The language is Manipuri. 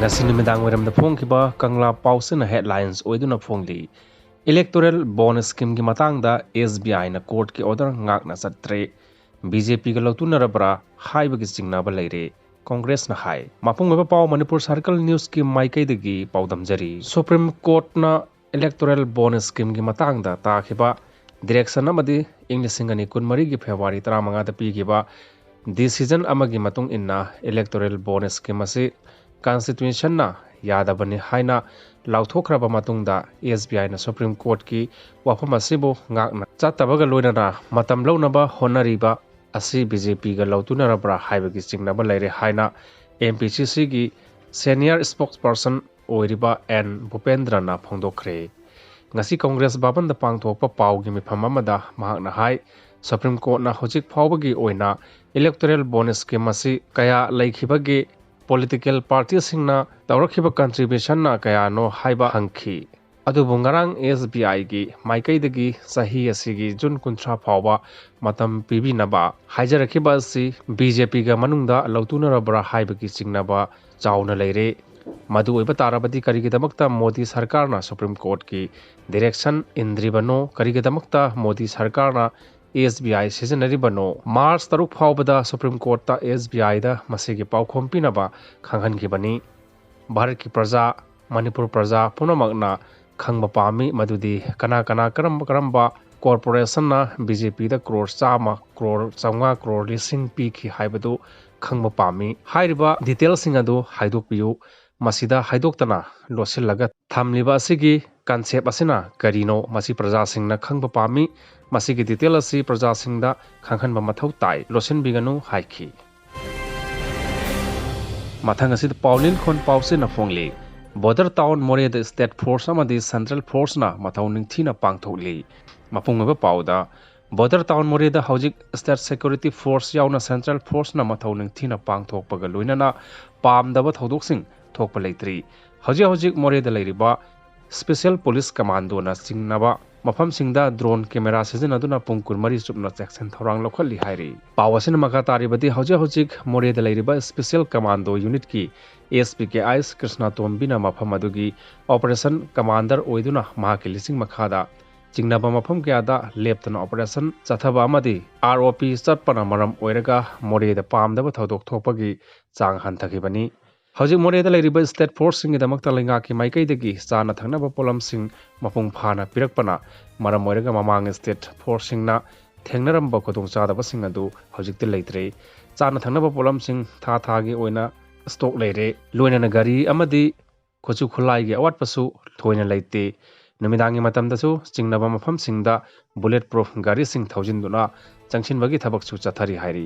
ngasi numidang weram da phongkiba kangla pausina headlines oiduna phongli electoral bonus scheme gi matangda SBI na court ki order ngakna chatre BJP ga loutunarabra haiba gi singnaba leire Congress na hai mapungba paw Manipur Circle News ki maikai dagi pawdamjari Supreme Court na electoral bonus scheme gi matangda ta khiba direction amadi Englishingani kunmari gi February 15 da pigiba decision amagi matung inna electoral bonus scheme ase Constitution na yadabani haina lauthokraba matungda SBI na Supreme Court ki wafam asibu ngakna chatabaga loinana matam launaba honariba asi BJP ga loutunarabra haibagi singnaba leire haina MPCC gi senior spokesperson oiriba N Bhupendra na phongdokre ngasi Congress baban da pangthokpa pawgi mifam amada mahakna hai Supreme Court na hojik phawbagi oina electoral bonus scheme asi kaya laikhibagi political parties singna tawrakhiba contribution na kaya no haiba hangki adubu ngarang SBI gi maikai dagi sahi asigi jun kunthra phawba matam pibi naba haijarakhiba si BJP ga manungda loutunarabra haiba gi singnaba chauna leire madu oiba tarabadi karigidamakta Modi sarkar na Supreme Court ki direction indribano karigidamakta Modi sarkar na SBI seasonaribano March 3 phawbada Supreme Court ta SBI da masigi pawkhom pinaba khanghankhibani Bharat ki praja Manipur praja punamagna khangba pami madudi kana karamba corporation na BJP da crore chama crore changa crore lising pi ki haibadu khangba pami hairiba details singa do haidokpiyu masida haidoktana losillaga thamliba asigi concept asina karino masi praja singna khangba pami masigi detail asi praja singda khanghanba mathau tai losin biganu haiki mathang asi paulin khon pause na phongli border town more the state force amadi central force na mathau ningthina pangthokli mapungba pauda border town more the hojik state security force yauna central force na mathau ningthina pangthokpaga loinana pamdaba thodok thokpa leitri hojik more the leiriba special police commando na singnaba mafam singda drone camera sizinaduna pungkur mari chupna section thorang lokhali hairi pawasina maka taribadi hojik more the leiriba special commando unit ki SPKIs Krishna Tombina mafam adugi operation commander oiduna mahaki lising makhada jingnaba mafam kyada leptana operation chathaba amadi ROP chatpana maram oiraga more the pamdaba thodok thopagi chang hanthakibani hojik more the leiriba state force sing damakta lenga ki maikai dagi chana thangnaba polam sing mapung phana pirakpana maram oiraga mamang state force sing na thengnaramba kodong chadaba sing adu hojik te leitre chana thangnaba polam sing tha gi oina stock leire loina gari amadi khochu khulai gi awat pasu thoina leite numidangi matamda su chingnaba mafam singda bulletproof gari sing thoujin duna changchin bagi thabak chu chathari hairi